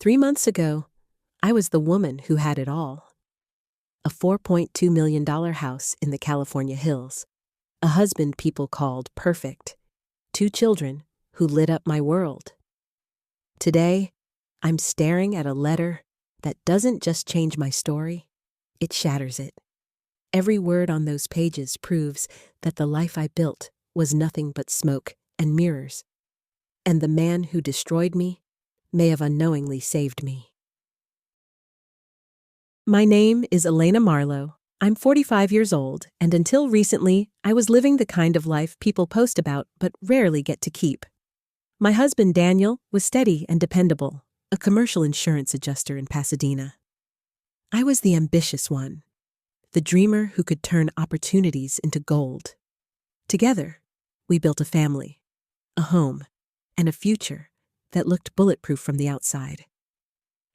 3 months ago, I was the woman who had it all. A $4.2 million house in the California hills, a husband people called perfect, 2 children who lit up my world. Today, I'm staring at a letter that doesn't just change my story, it shatters it. Every word on those pages proves that the life I built was nothing but smoke and mirrors, and the man who destroyed me may have unknowingly saved me. My name is Elena Marlowe. I'm 45 years old, and until recently, I was living the kind of life people post about but rarely get to keep. My husband, Daniel, was steady and dependable, a commercial insurance adjuster in Pasadena. I was the ambitious one, the dreamer who could turn opportunities into gold. Together, we built a family, a home, and a future that looked bulletproof from the outside.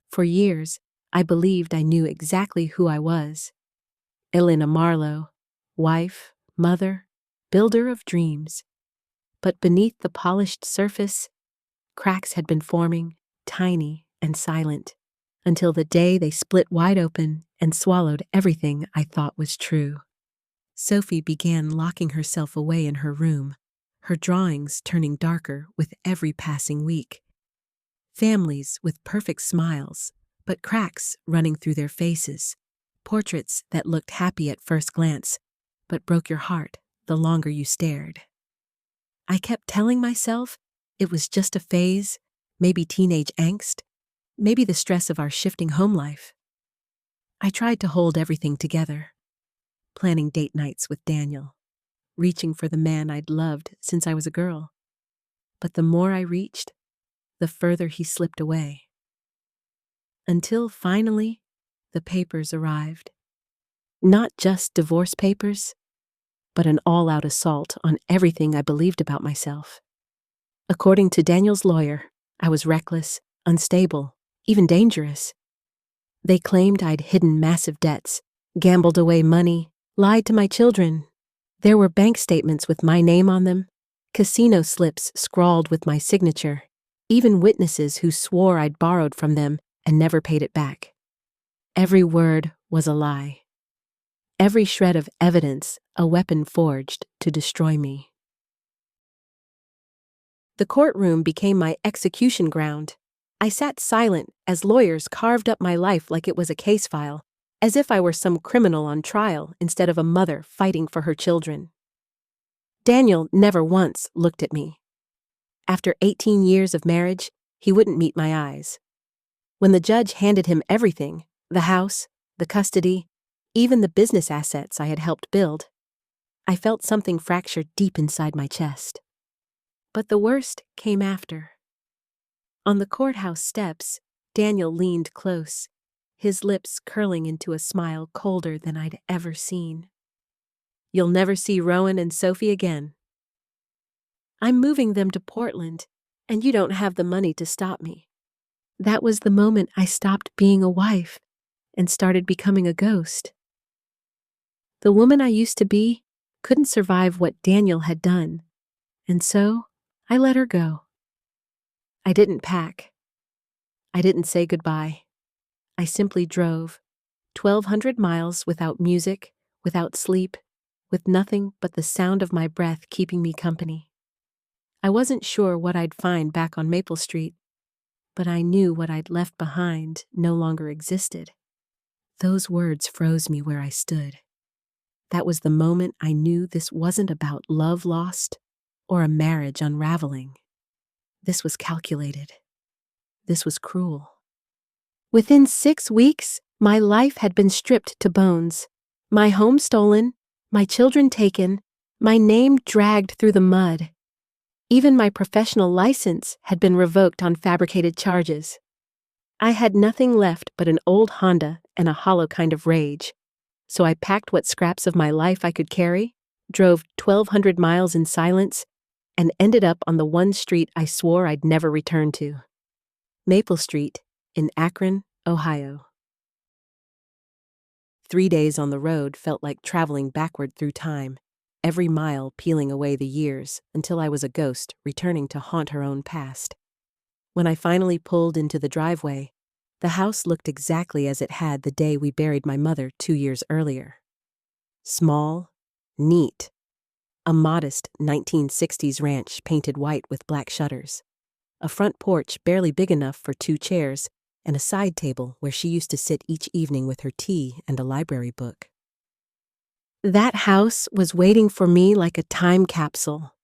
For years, I believed I knew exactly who I was. Elena Marlowe, wife, mother, builder of dreams. But beneath the polished surface, cracks had been forming, tiny and silent, until the day they split wide open and swallowed everything I thought was true. Sophie began locking herself away in her room, her drawings turning darker with every passing week. Families with perfect smiles, but cracks running through their faces. Portraits that looked happy at first glance, but broke your heart the longer you stared. I kept telling myself it was just a phase, maybe teenage angst, maybe the stress of our shifting home life. I tried to hold everything together, planning date nights with Daniel, reaching for the man I'd loved since I was a girl. But the more I reached, the further he slipped away. Until finally, the papers arrived. Not just divorce papers, but an all-out assault on everything I believed about myself. According to Daniel's lawyer, I was reckless, unstable, even dangerous. They claimed I'd hidden massive debts, gambled away money, lied to my children. There were bank statements with my name on them, casino slips scrawled with my signature, even witnesses who swore I'd borrowed from them and never paid it back. Every word was a lie. Every shred of evidence a weapon forged to destroy me. The courtroom became my execution ground. I sat silent as lawyers carved up my life like it was a case file, as if I were some criminal on trial instead of a mother fighting for her children. Daniel never once looked at me. After 18 years of marriage, he wouldn't meet my eyes. When the judge handed him everything, the house, the custody, even the business assets I had helped build, I felt something fracture deep inside my chest. But the worst came after. On the courthouse steps, Daniel leaned close, his lips curling into a smile colder than I'd ever seen. "You'll never see Rowan and Sophie again. I'm moving them to Portland, and you don't have the money to stop me." That was the moment I stopped being a wife and started becoming a ghost. The woman I used to be couldn't survive what Daniel had done, and so I let her go. I didn't pack. I didn't say goodbye. I simply drove 1,200 miles without music, without sleep, with nothing but the sound of my breath keeping me company. I wasn't sure what I'd find back on Maple Street, but I knew what I'd left behind no longer existed. Those words froze me where I stood. That was the moment I knew this wasn't about love lost or a marriage unraveling. This was calculated. This was cruel. Within 6 weeks, my life had been stripped to bones. My home stolen, my children taken, my name dragged through the mud. Even my professional license had been revoked on fabricated charges. I had nothing left but an old Honda and a hollow kind of rage. So I packed what scraps of my life I could carry, drove 1,200 miles in silence, and ended up on the one street I swore I'd never return to. Maple Street in Akron, Ohio. 3 days on the road felt like traveling backward through time, every mile peeling away the years until I was a ghost returning to haunt her own past. When I finally pulled into the driveway, The house looked exactly as it had the day we buried my mother 2 years earlier. Small, neat, a modest 1960s ranch painted white with black shutters, a front porch barely big enough for 2 chairs, and a side table where she used to sit each evening with her tea and a library book. That house was waiting for me like a time capsule,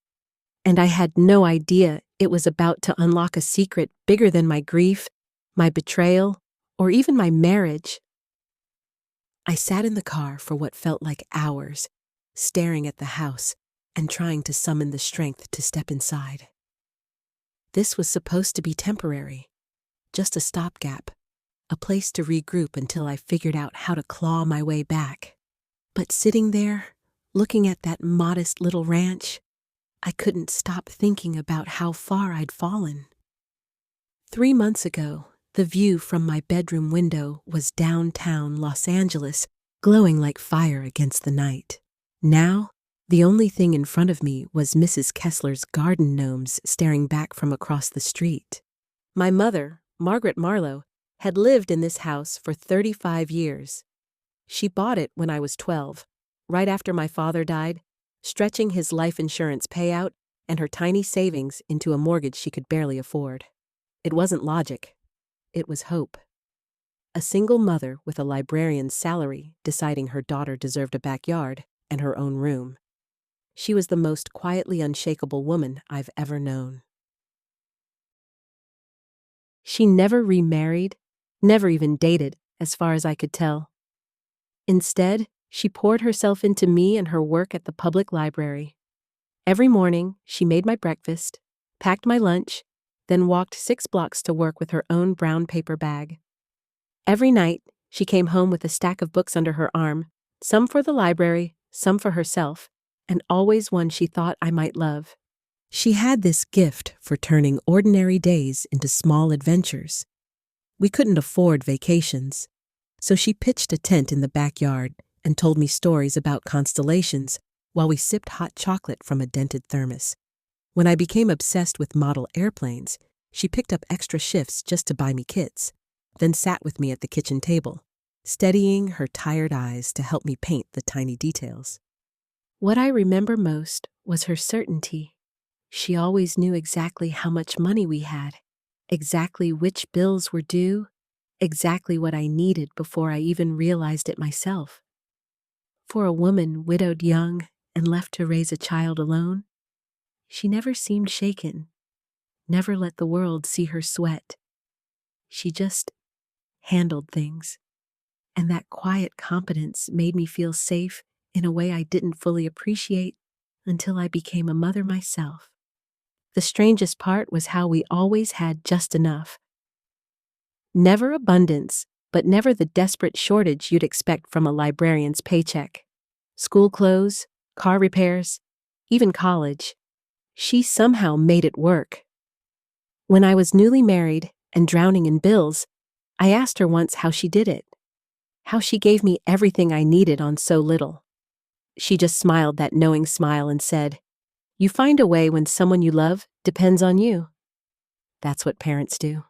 and I had no idea it was about to unlock a secret bigger than my grief, my betrayal, or even my marriage. I sat in the car for what felt like hours, staring at the house and trying to summon the strength to step inside. This was supposed to be temporary, just a stopgap, a place to regroup until I figured out how to claw my way back. But sitting there, looking at that modest little ranch, I couldn't stop thinking about how far I'd fallen. 3 months ago, the view from my bedroom window was downtown Los Angeles, glowing like fire against the night. Now, the only thing in front of me was Mrs. Kessler's garden gnomes staring back from across the street. My mother, Margaret Marlowe, had lived in this house for 35 years. She bought it when I was 12, right after my father died, stretching his life insurance payout and her tiny savings into a mortgage she could barely afford. It wasn't logic. It was hope. A single mother with a librarian's salary deciding her daughter deserved a backyard and her own room. She was the most quietly unshakable woman I've ever known. She never remarried, never even dated, as far as I could tell. Instead, she poured herself into me and her work at the public library. Every morning, she made my breakfast, packed my lunch, then walked 6 blocks to work with her own brown paper bag. Every night, she came home with a stack of books under her arm, some for the library, some for herself, and always one she thought I might love. She had this gift for turning ordinary days into small adventures. We couldn't afford vacations, so she pitched a tent in the backyard and told me stories about constellations while we sipped hot chocolate from a dented thermos. When I became obsessed with model airplanes, she picked up extra shifts just to buy me kits, then sat with me at the kitchen table, steadying her tired eyes to help me paint the tiny details. What I remember most was her certainty. She always knew exactly how much money we had, exactly which bills were due, exactly what I needed before I even realized it myself. For a woman widowed young and left to raise a child alone, she never seemed shaken, never let the world see her sweat. She just handled things, and that quiet competence made me feel safe in a way I didn't fully appreciate until I became a mother myself. The strangest part was how we always had just enough. Never abundance, but never the desperate shortage you'd expect from a librarian's paycheck. School clothes, car repairs, even college. She somehow made it work. When I was newly married and drowning in bills, I asked her once how she did it, how she gave me everything I needed on so little. She just smiled that knowing smile and said, "You find a way when someone you love depends on you." That's what parents do.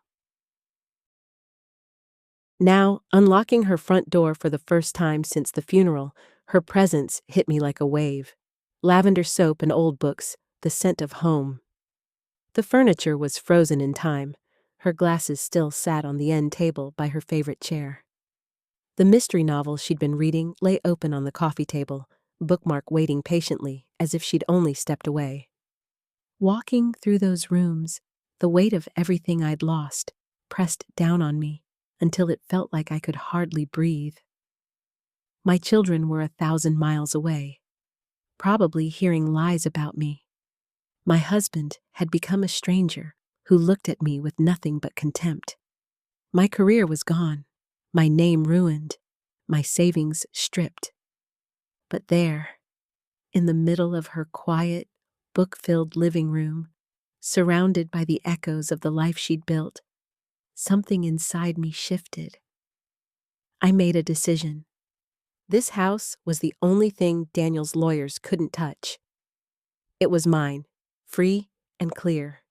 Now, unlocking her front door for the first time since the funeral, her presence hit me like a wave. Lavender soap and old books, the scent of home. The furniture was frozen in time. Her glasses still sat on the end table by her favorite chair. The mystery novel she'd been reading lay open on the coffee table, bookmark waiting patiently as if she'd only stepped away. Walking through those rooms, the weight of everything I'd lost pressed down on me until it felt like I could hardly breathe. My children were 1,000 miles away, probably hearing lies about me. My husband had become a stranger who looked at me with nothing but contempt. My career was gone, my name ruined, my savings stripped. But there, in the middle of her quiet, book-filled living room, surrounded by the echoes of the life she'd built, something inside me shifted. I made a decision. This house was the only thing Daniel's lawyers couldn't touch. It was mine, free and clear.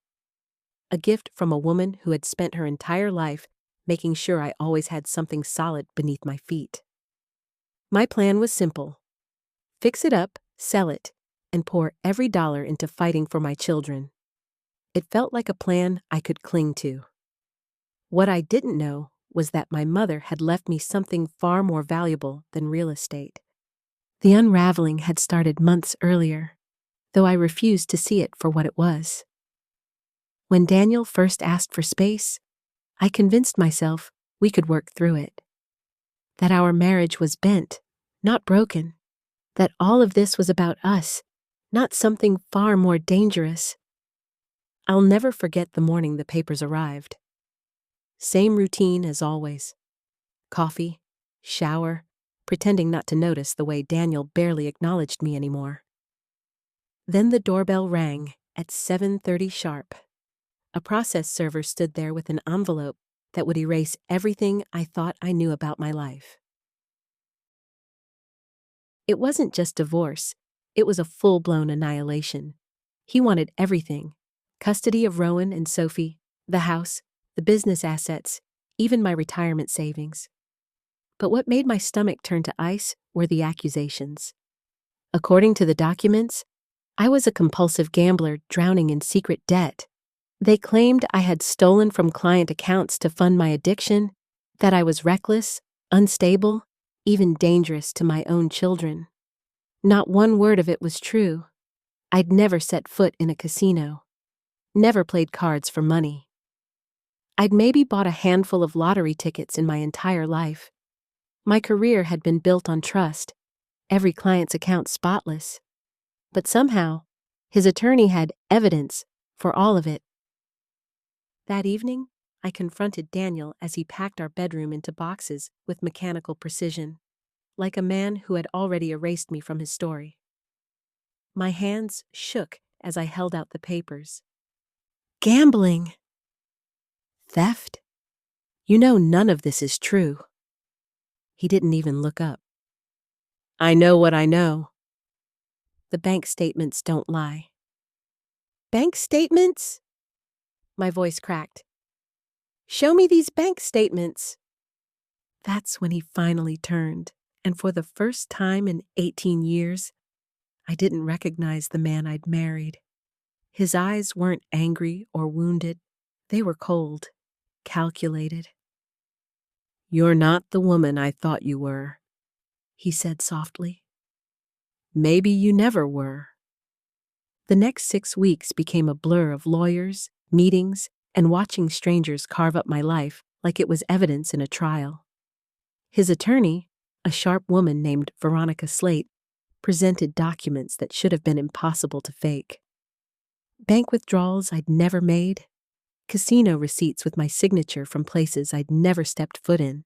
A gift from a woman who had spent her entire life making sure I always had something solid beneath my feet. My plan was simple: fix it up, sell it, and pour every dollar into fighting for my children. It felt like a plan I could cling to. What I didn't know was that my mother had left me something far more valuable than real estate. The unraveling had started months earlier, though I refused to see it for what it was. When Daniel first asked for space, I convinced myself we could work through it. That our marriage was bent, not broken. That all of this was about us, not something far more dangerous. I'll never forget the morning the papers arrived. Same routine as always. Coffee, shower, pretending not to notice the way Daniel barely acknowledged me anymore. Then the doorbell rang at 7:30 sharp. A process server stood there with an envelope that would erase everything I thought I knew about my life. It wasn't just divorce, it was a full-blown annihilation. He wanted everything: custody of Rowan and Sophie, the house, the business assets, even my retirement savings. But what made my stomach turn to ice were the accusations. According to the documents, I was a compulsive gambler drowning in secret debt. They claimed I had stolen from client accounts to fund my addiction, that I was reckless, unstable, even dangerous to my own children. Not one word of it was true. I'd never set foot in a casino. Never played cards for money. I'd maybe bought a handful of lottery tickets in my entire life. My career had been built on trust, every client's account spotless. But somehow, his attorney had evidence for all of it. That evening, I confronted Daniel as he packed our bedroom into boxes with mechanical precision, like a man who had already erased me from his story. My hands shook as I held out the papers. Gambling! Theft? You know none of this is true. He didn't even look up. I know what I know. The bank statements don't lie. Bank statements? My voice cracked. Show me these bank statements. That's when he finally turned, and for the first time in 18 years, I didn't recognize the man I'd married. His eyes weren't angry or wounded. They were cold, calculated. You're not the woman I thought you were, he said softly. Maybe you never were. The next 6 weeks became a blur of lawyers, meetings, and watching strangers carve up my life like it was evidence in a trial. His attorney, a sharp woman named Veronica Slate, presented documents that should have been impossible to fake. Bank withdrawals I'd never made, casino receipts with my signature from places I'd never stepped foot in,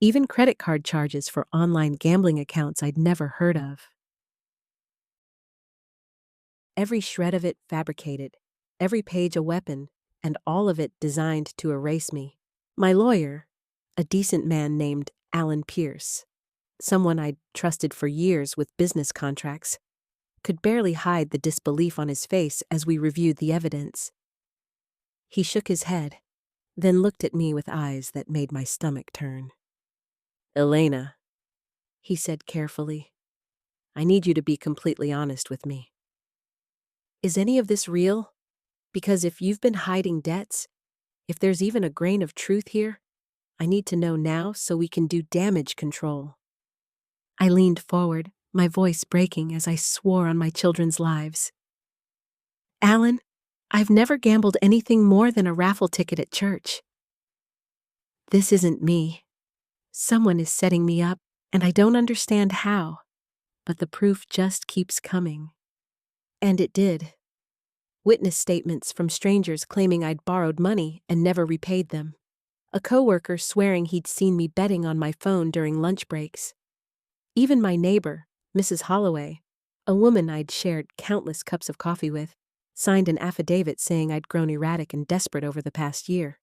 even credit card charges for online gambling accounts I'd never heard of. Every shred of it fabricated, every page a weapon, and all of it designed to erase me. My lawyer, a decent man named Alan Pierce, someone I'd trusted for years with business contracts, could barely hide the disbelief on his face as we reviewed the evidence. He shook his head, then looked at me with eyes that made my stomach turn. Elena, he said carefully, I need you to be completely honest with me. Is any of this real? Because if you've been hiding debts, if there's even a grain of truth here, I need to know now so we can do damage control. I leaned forward, my voice breaking as I swore on my children's lives. Alan, I've never gambled anything more than a raffle ticket at church. This isn't me. Someone is setting me up, and I don't understand how, but the proof just keeps coming. And it did. Witness statements from strangers claiming I'd borrowed money and never repaid them. A coworker swearing he'd seen me betting on my phone during lunch breaks. Even my neighbor, Mrs. Holloway, a woman I'd shared countless cups of coffee with, signed an affidavit saying I'd grown erratic and desperate over the past year.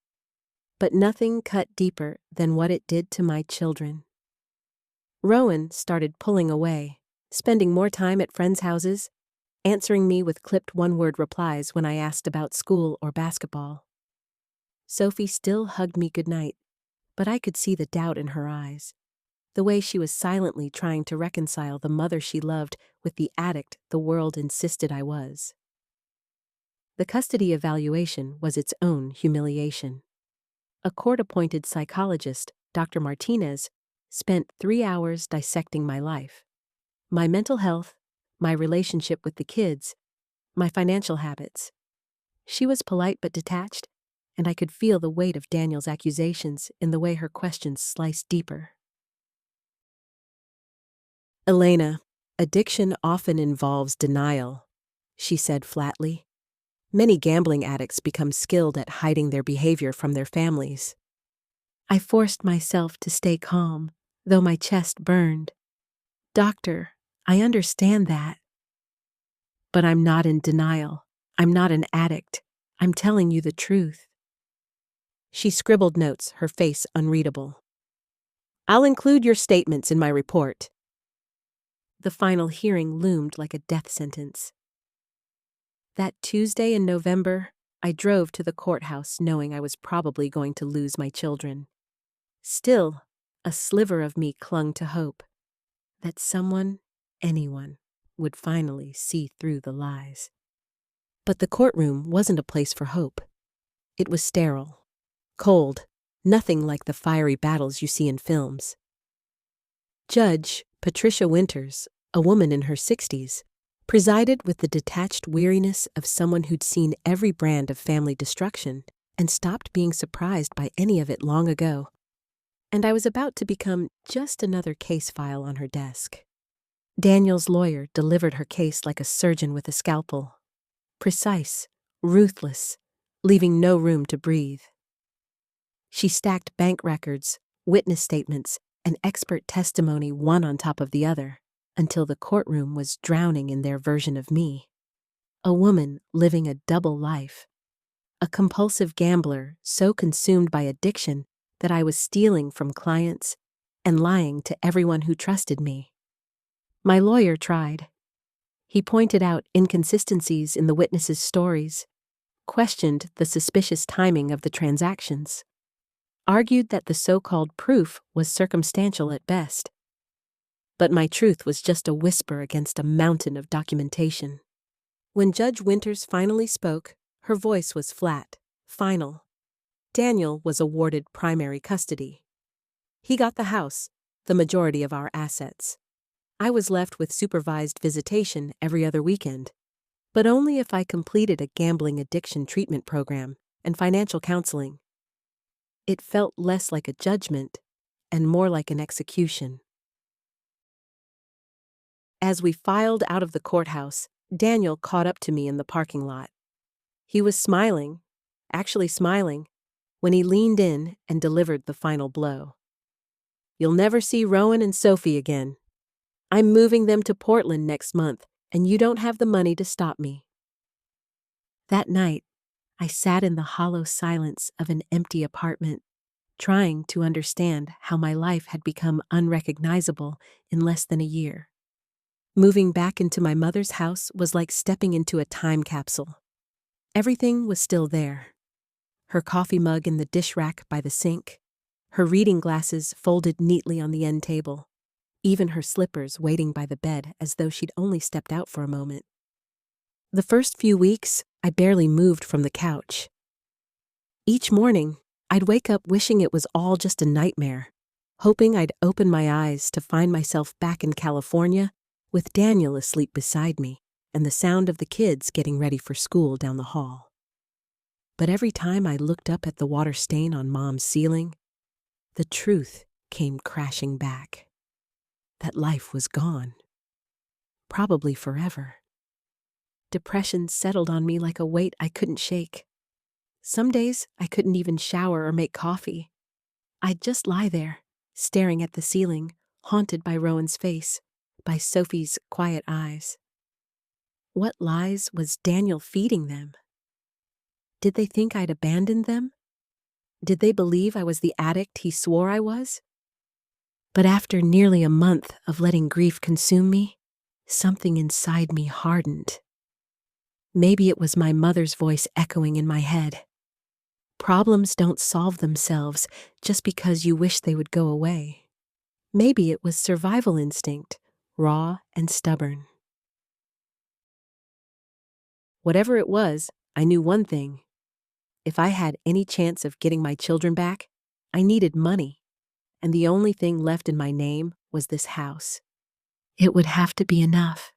But nothing cut deeper than what it did to my children. Rowan started pulling away, spending more time at friends' houses, answering me with clipped one-word replies when I asked about school or basketball. Sophie still hugged me goodnight, but I could see the doubt in her eyes, the way she was silently trying to reconcile the mother she loved with the addict the world insisted I was. The custody evaluation was its own humiliation. A court-appointed psychologist, Dr. Martinez, spent 3 hours dissecting my life, my mental health, my relationship with the kids, my financial habits. She was polite but detached, and I could feel the weight of Daniel's accusations in the way her questions sliced deeper. "Elena, addiction often involves denial," she said flatly. "Many gambling addicts become skilled at hiding their behavior from their families." I forced myself to stay calm, though my chest burned. "Doctor, I understand that. But I'm not in denial. I'm not an addict. I'm telling you the truth." She scribbled notes, her face unreadable. "I'll include your statements in my report." The final hearing loomed like a death sentence. That Tuesday in November, I drove to the courthouse knowing I was probably going to lose my children. Still, a sliver of me clung to hope that someone, anyone, would finally see through the lies. But the courtroom wasn't a place for hope. It was sterile, cold, nothing like the fiery battles you see in films. Judge Patricia Winters, a woman in her 60s, presided with the detached weariness of someone who'd seen every brand of family destruction and stopped being surprised by any of it long ago. And I was about to become just another case file on her desk. Daniel's lawyer delivered her case like a surgeon with a scalpel. Precise, ruthless, leaving no room to breathe. She stacked bank records, witness statements, and expert testimony one on top of the other, until the courtroom was drowning in their version of me. A woman living a double life. A compulsive gambler so consumed by addiction that I was stealing from clients and lying to everyone who trusted me. My lawyer tried. He pointed out inconsistencies in the witnesses' stories, questioned the suspicious timing of the transactions, argued that the so-called proof was circumstantial at best. But my truth was just a whisper against a mountain of documentation. When Judge Winters finally spoke, her voice was flat, final. Daniel was awarded primary custody. He got the house, the majority of our assets. I was left with supervised visitation every other weekend, but only if I completed a gambling addiction treatment program and financial counseling. It felt less like a judgment and more like an execution. As we filed out of the courthouse, Daniel caught up to me in the parking lot. He was smiling, actually smiling, when he leaned in and delivered the final blow. "You'll never see Rowan and Sophie again. I'm moving them to Portland next month, and you don't have the money to stop me." That night, I sat in the hollow silence of an empty apartment, trying to understand how my life had become unrecognizable in less than a year. Moving back into my mother's house was like stepping into a time capsule. Everything was still there. Her coffee mug in the dish rack by the sink, her reading glasses folded neatly on the end table, even her slippers waiting by the bed as though she'd only stepped out for a moment. The first few weeks, I barely moved from the couch. Each morning, I'd wake up wishing it was all just a nightmare, hoping I'd open my eyes to find myself back in California with Daniel asleep beside me and the sound of the kids getting ready for school down the hall. But every time I looked up at the water stain on Mom's ceiling, the truth came crashing back. That life was gone. Probably forever. Depression settled on me like a weight I couldn't shake. Some days I couldn't even shower or make coffee. I'd just lie there, staring at the ceiling, haunted by Rowan's face, by Sophie's quiet eyes. What lies was Daniel feeding them? Did they think I'd abandoned them? Did they believe I was the addict he swore I was? But after nearly a month of letting grief consume me, something inside me hardened. Maybe it was my mother's voice echoing in my head. Problems don't solve themselves just because you wish they would go away. Maybe it was survival instinct, raw and stubborn. Whatever it was, I knew one thing. If I had any chance of getting my children back, I needed money, and the only thing left in my name was this house. It would have to be enough.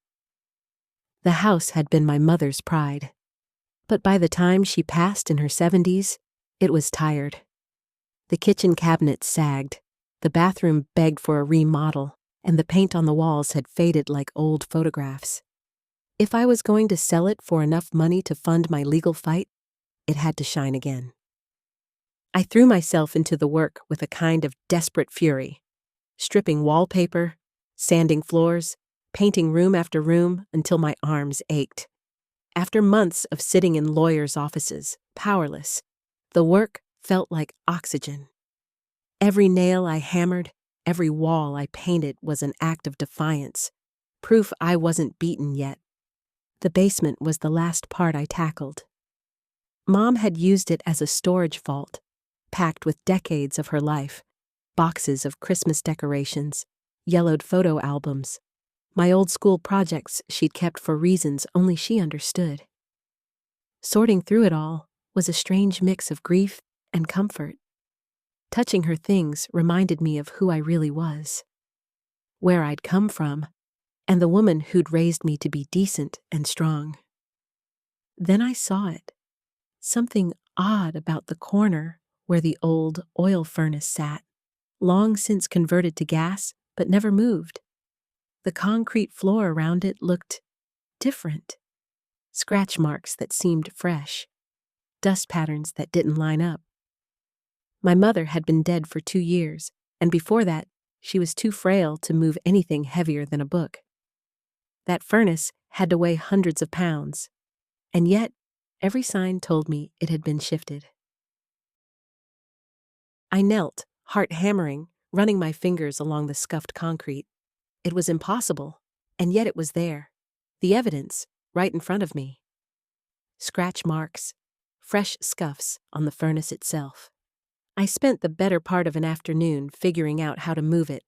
The house had been my mother's pride, but by the time she passed in her 70s, it was tired. The kitchen cabinets sagged, the bathroom begged for a remodel, and the paint on the walls had faded like old photographs. If I was going to sell it for enough money to fund my legal fight, it had to shine again. I threw myself into the work with a kind of desperate fury, stripping wallpaper, sanding floors, painting room after room until my arms ached. After months of sitting in lawyers' offices, powerless, the work felt like oxygen. Every nail I hammered, every wall I painted was an act of defiance, proof I wasn't beaten yet. The basement was the last part I tackled. Mom had used it as a storage vault, packed with decades of her life, boxes of Christmas decorations, yellowed photo albums, my old school projects she'd kept for reasons only she understood. Sorting through it all was a strange mix of grief and comfort. Touching her things reminded me of who I really was, where I'd come from, and the woman who'd raised me to be decent and strong. Then I saw it. Something odd about the corner where the old oil furnace sat, long since converted to gas, but never moved. The concrete floor around it looked different. Scratch marks that seemed fresh, dust patterns that didn't line up. My mother had been dead for 2 years, and before that, she was too frail to move anything heavier than a book. That furnace had to weigh hundreds of pounds, and yet every sign told me it had been shifted. I knelt, heart hammering, running my fingers along the scuffed concrete. It was impossible, and yet it was there, the evidence, right in front of me. Scratch marks, fresh scuffs on the furnace itself. I spent the better part of an afternoon figuring out how to move it.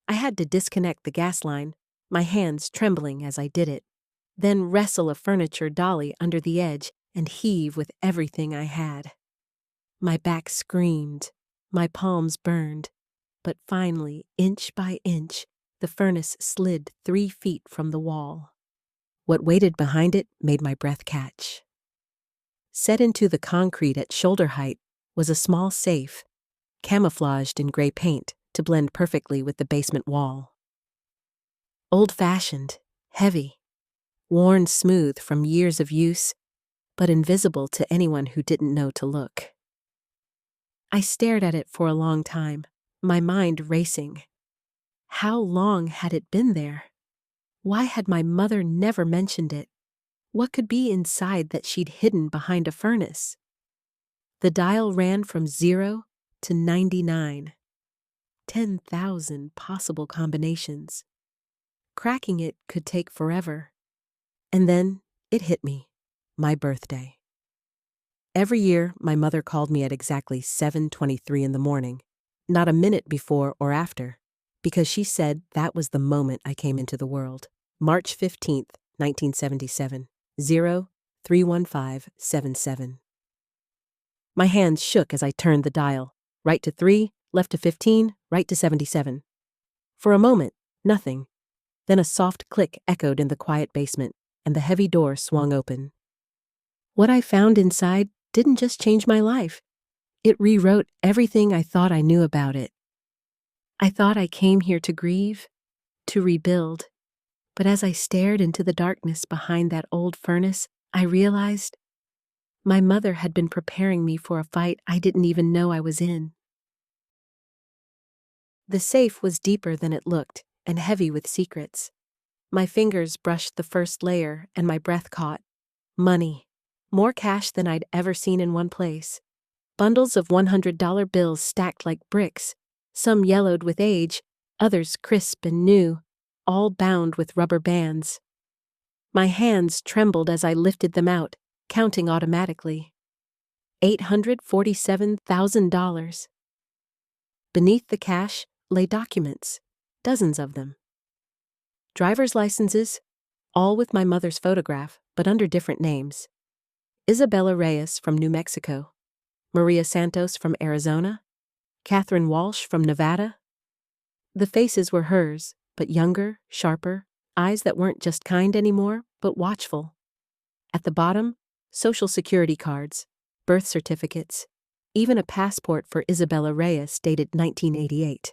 I had to disconnect the gas line, my hands trembling as I did it, then wrestle a furniture dolly under the edge and heave with everything I had. My back screamed, my palms burned, but finally, inch by inch, the furnace slid 3 feet from the wall. What waited behind it made my breath catch. Set into the concrete at shoulder height was a small safe, camouflaged in gray paint to blend perfectly with the basement wall. Old-fashioned, heavy, worn smooth from years of use, but invisible to anyone who didn't know to look. I stared at it for a long time, my mind racing. How long had it been there? Why had my mother never mentioned it? What could be inside that she'd hidden behind a furnace? The dial ran from 0 to 99. 10,000 possible combinations. Cracking it could take forever. And then it hit me, my birthday. Every year, my mother called me at exactly 7:23 in the morning, not a minute before or after, because she said that was the moment I came into the world. March 15th, 1977, 031577. My hands shook as I turned the dial, right to 3, left to 15, right to 77. For a moment, nothing. Then a soft click echoed in the quiet basement, and the heavy door swung open. What I found inside didn't just change my life. It rewrote everything I thought I knew about it. I thought I came here to grieve, to rebuild. But as I stared into the darkness behind that old furnace, I realized my mother had been preparing me for a fight I didn't even know I was in. The safe was deeper than it looked, and heavy with secrets. My fingers brushed the first layer, and my breath caught. Money. More cash than I'd ever seen in one place. Bundles of $100 bills stacked like bricks, some yellowed with age, others crisp and new, all bound with rubber bands. My hands trembled as I lifted them out, counting automatically. $847,000. Beneath the cash lay documents, dozens of them. Driver's licenses, all with my mother's photograph, but under different names. Isabella Reyes from New Mexico, Maria Santos from Arizona, Catherine Walsh from Nevada. The faces were hers, but younger, sharper, eyes that weren't just kind anymore, but watchful. At the bottom, Social Security cards, birth certificates, even a passport for Isabella Reyes dated 1988.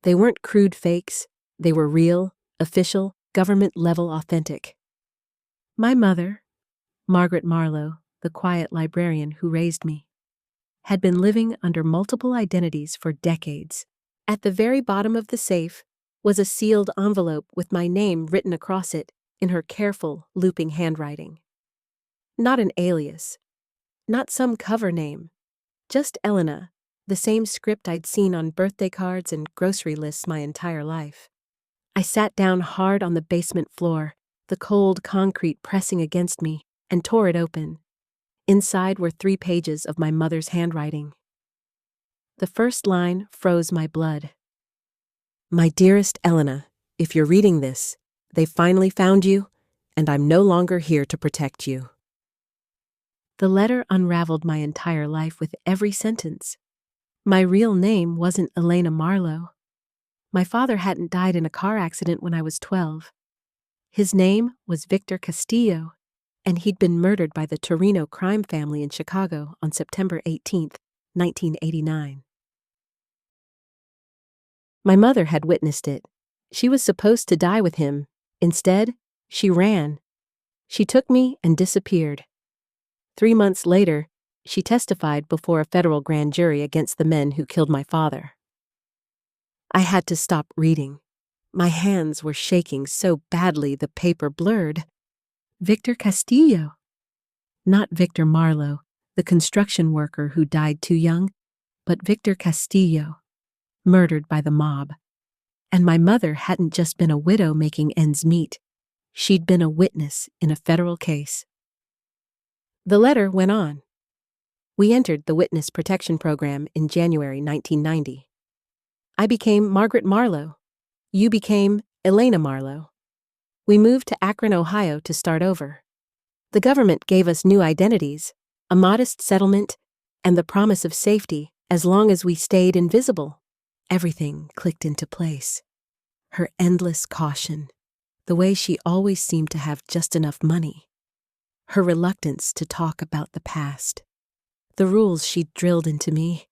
They weren't crude fakes, they were real, official, government-level authentic. My mother, Margaret Marlowe, the quiet librarian who raised me, had been living under multiple identities for decades. At the very bottom of the safe was a sealed envelope with my name written across it in her careful, looping handwriting. Not an alias, not some cover name, just Elena, the same script I'd seen on birthday cards and grocery lists my entire life. I sat down hard on the basement floor, the cold concrete pressing against me, and tore it open. Inside were 3 pages of my mother's handwriting. The first line froze my blood. My dearest Elena, if you're reading this, they finally found you, and I'm no longer here to protect you. The letter unraveled my entire life with every sentence. My real name wasn't Elena Marlowe. My father hadn't died in a car accident when I was 12. His name was Victor Castillo, and he'd been murdered by the Torino crime family in Chicago on September 18, 1989. My mother had witnessed it. She was supposed to die with him. Instead, she ran. She took me and disappeared. 3 months later, she testified before a federal grand jury against the men who killed my father. I had to stop reading. My hands were shaking so badly the paper blurred. Victor Castillo. Not Victor Marlowe, the construction worker who died too young, but Victor Castillo, murdered by the mob. And my mother hadn't just been a widow making ends meet. She'd been a witness in a federal case. The letter went on. We entered the Witness Protection Program in January 1990. I became Margaret Marlowe. You became Elena Marlowe. We moved to Akron, Ohio to start over. The government gave us new identities, a modest settlement, and the promise of safety as long as we stayed invisible. Everything clicked into place. Her endless caution, the way she always seemed to have just enough money, her reluctance to talk about the past, the rules she'd drilled into me.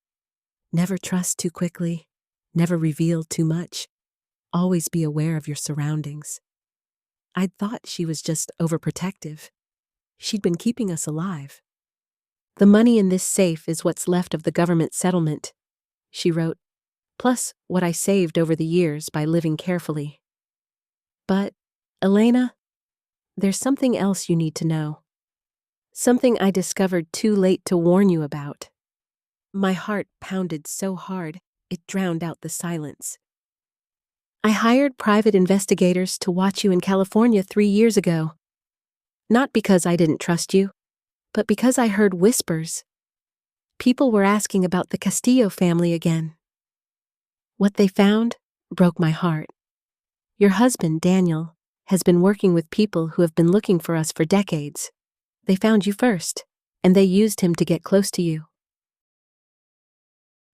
Never trust too quickly, never reveal too much, always be aware of your surroundings. I'd thought she was just overprotective. She'd been keeping us alive. The money in this safe is what's left of the government settlement, she wrote, plus what I saved over the years by living carefully. But, Elena, there's something else you need to know. Something I discovered too late to warn you about. My heart pounded so hard, it drowned out the silence. I hired private investigators to watch you in California 3 years ago. Not because I didn't trust you, but because I heard whispers. People were asking about the Castillo family again. What they found broke my heart. Your husband, Daniel, has been working with people who have been looking for us for decades. They found you first, and they used him to get close to you.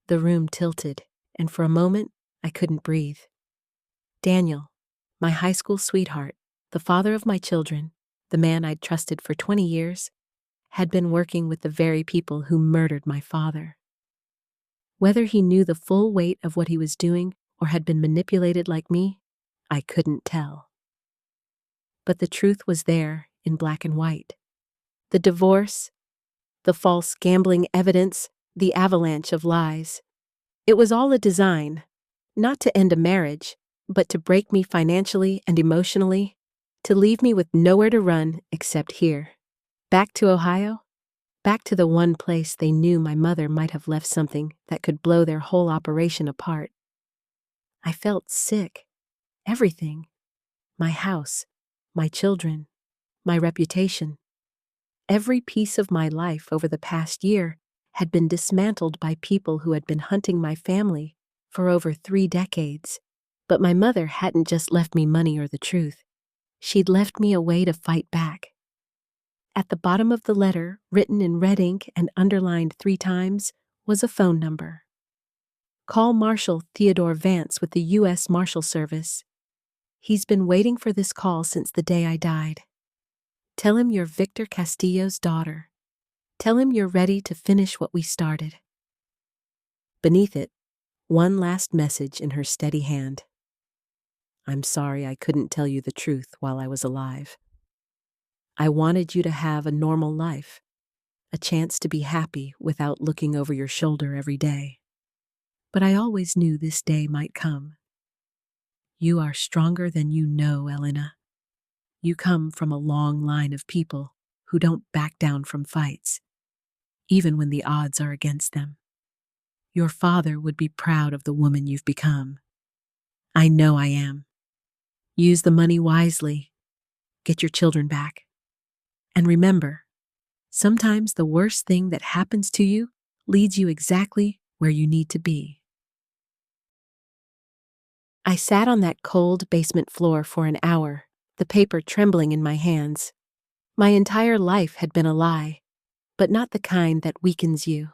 The room tilted, and for a moment, I couldn't breathe. Daniel, my high school sweetheart, the father of my children, the man I'd trusted for 20 years, had been working with the very people who murdered my father. Whether he knew the full weight of what he was doing or had been manipulated like me, I couldn't tell. But the truth was there in black and white. The divorce, the false gambling evidence, the avalanche of lies. It was all a design, not to end a marriage, but to break me financially and emotionally, to leave me with nowhere to run except here. Back to Ohio, back to the one place they knew my mother might have left something that could blow their whole operation apart. I felt sick. Everything. My house, my children, my reputation. Every piece of my life over the past year had been dismantled by people who had been hunting my family for over 3 decades. But my mother hadn't just left me money or the truth. She'd left me a way to fight back. At the bottom of the letter, written in red ink and underlined 3 times, was a phone number. Call Marshal Theodore Vance with the U.S. Marshal Service. He's been waiting for this call since the day I died. Tell him you're Victor Castillo's daughter. Tell him you're ready to finish what we started. Beneath it, one last message in her steady hand. I'm sorry I couldn't tell you the truth while I was alive. I wanted you to have a normal life, a chance to be happy without looking over your shoulder every day. But I always knew this day might come. You are stronger than you know, Elena. You come from a long line of people who don't back down from fights, even when the odds are against them. Your father would be proud of the woman you've become. I know I am. Use the money wisely. Get your children back. And remember, sometimes the worst thing that happens to you leads you exactly where you need to be. I sat on that cold basement floor for an hour, the paper trembling in my hands. My entire life had been a lie, but not the kind that weakens you.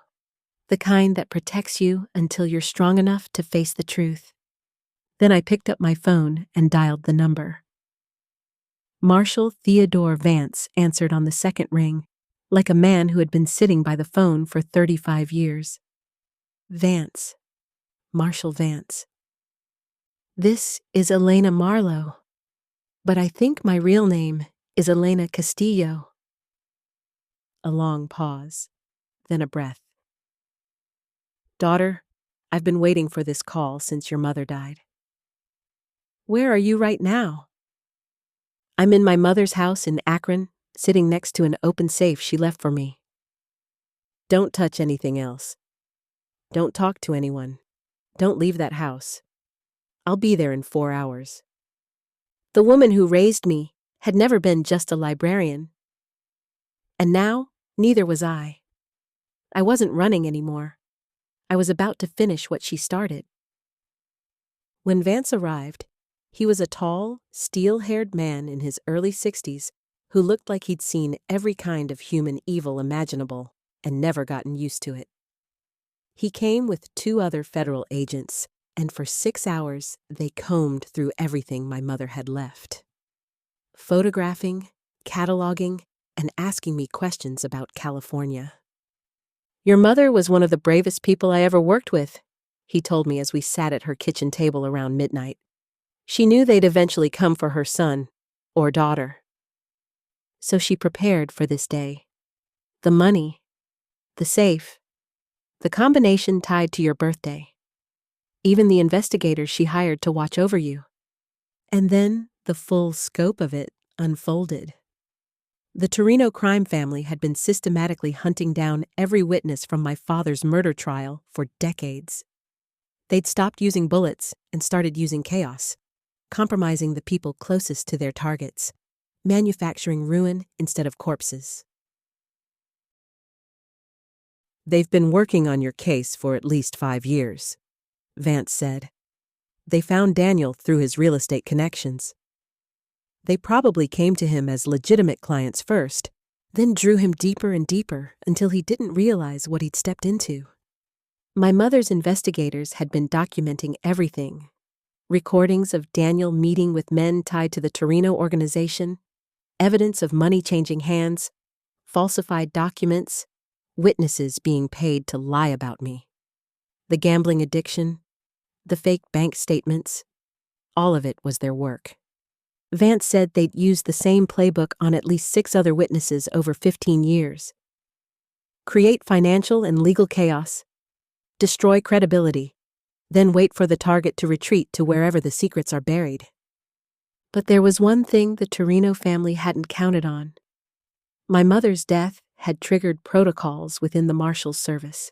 The kind that protects you until you're strong enough to face the truth. Then I picked up my phone and dialed the number. Marshal Theodore Vance answered on the second ring, like a man who had been sitting by the phone for 35 years. Vance. Marshal Vance. This is Elena Marlowe, but I think my real name is Elena Castillo. A long pause, then a breath. Daughter, I've been waiting for this call since your mother died. Where are you right now? I'm in my mother's house in Akron, sitting next to an open safe she left for me. Don't touch anything else. Don't talk to anyone. Don't leave that house. I'll be there in 4 hours. The woman who raised me had never been just a librarian. And now, neither was I. I wasn't running anymore. I was about to finish what she started. When Vance arrived, he was a tall, steel-haired man in his early 60s who looked like he'd seen every kind of human evil imaginable and never gotten used to it. He came with 2 other federal agents, and for 6 hours they combed through everything my mother had left. Photographing, cataloging, and asking me questions about California. Your mother was one of the bravest people I ever worked with, he told me as we sat at her kitchen table around midnight. She knew they'd eventually come for her son, or daughter. So she prepared for this day. The money, the safe, the combination tied to your birthday. Even the investigators she hired to watch over you. And then the full scope of it unfolded. The Torino crime family had been systematically hunting down every witness from my father's murder trial for decades. They'd stopped using bullets and started using chaos, compromising the people closest to their targets, manufacturing ruin instead of corpses. They've been working on your case for at least 5 years, Vance said. They found Daniel through his real estate connections. They probably came to him as legitimate clients first, then drew him deeper and deeper until he didn't realize what he'd stepped into. My mother's investigators had been documenting everything. Recordings of Daniel meeting with men tied to the Torino organization, evidence of money changing hands, falsified documents, witnesses being paid to lie about me. The gambling addiction, the fake bank statements, all of it was their work. Vance said they'd used the same playbook on at least 6 other witnesses over 15 years. Create financial and legal chaos, destroy credibility, then wait for the target to retreat to wherever the secrets are buried. But there was one thing the Torino family hadn't counted on. My mother's death had triggered protocols within the Marshal's service.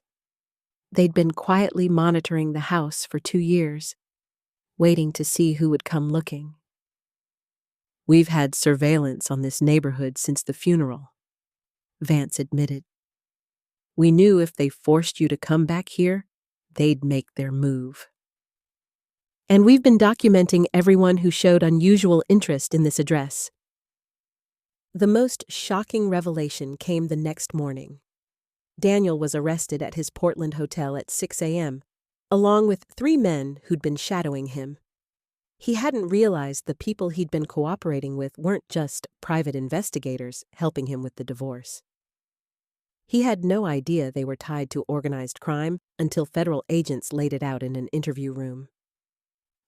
They'd been quietly monitoring the house for 2 years, waiting to see who would come looking. We've had surveillance on this neighborhood since the funeral, Vance admitted. We knew if they forced you to come back here, they'd make their move. And we've been documenting everyone who showed unusual interest in this address. The most shocking revelation came the next morning. Daniel was arrested at his Portland hotel at 6 a.m., along with 3 men who'd been shadowing him. He hadn't realized the people he'd been cooperating with weren't just private investigators helping him with the divorce. He had no idea they were tied to organized crime until federal agents laid it out in an interview room.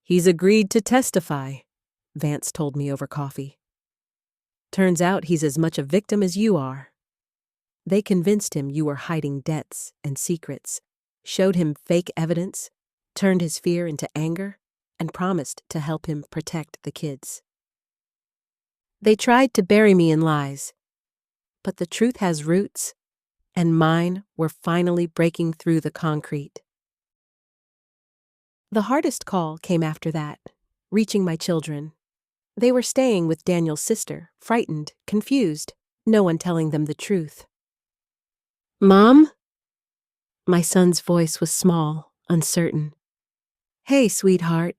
"He's agreed to testify," Vance told me over coffee. "Turns out he's as much a victim as you are. They convinced him you were hiding debts and secrets, showed him fake evidence, turned his fear into anger, and promised to help him protect the kids. They tried to bury me in lies, but the truth has roots, and mine were finally breaking through the concrete." The hardest call came after that, reaching my children. They were staying with Daniel's sister, frightened, confused, no one telling them the truth. "Mom?" My son's voice was small, uncertain. "Hey, sweetheart.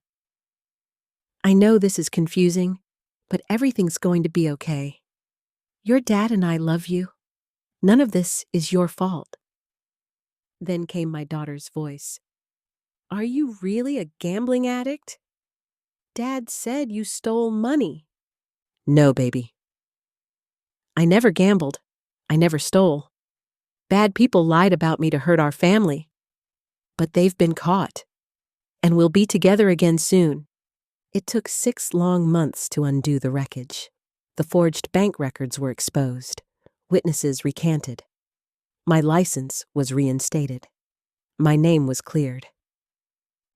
I know this is confusing, but everything's going to be okay. Your dad and I love you. None of this is your fault." Then came my daughter's voice. "Are you really a gambling addict? Dad said you stole money." "No, baby. I never gambled. I never stole. Bad people lied about me to hurt our family. But they've been caught, and we'll be together again soon." It took 6 long months to undo the wreckage. The forged bank records were exposed. Witnesses recanted. My license was reinstated. My name was cleared.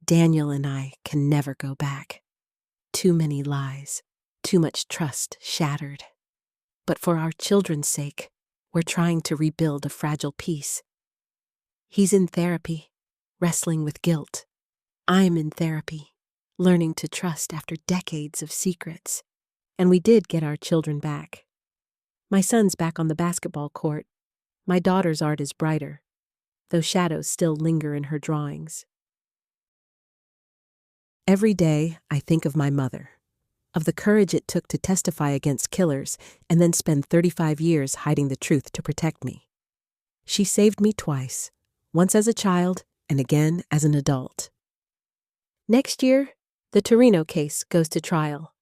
Daniel and I can never go back. Too many lies, too much trust shattered. But for our children's sake, we're trying to rebuild a fragile peace. He's in therapy, wrestling with guilt. I'm in therapy, learning to trust after decades of secrets. And we did get our children back. My son's back on the basketball court. My daughter's art is brighter, though shadows still linger in her drawings. Every day, I think of my mother, of the courage it took to testify against killers and then spend 35 years hiding the truth to protect me. She saved me twice, once as a child and again as an adult. Next year, the Torino case goes to trial.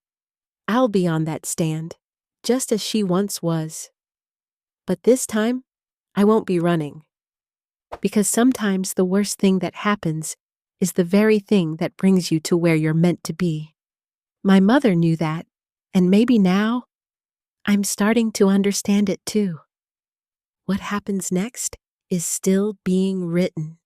I'll be on that stand, just as she once was. But this time, I won't be running. Because sometimes the worst thing that happens is the very thing that brings you to where you're meant to be. My mother knew that, and maybe now, I'm starting to understand it too. What happens next is still being written.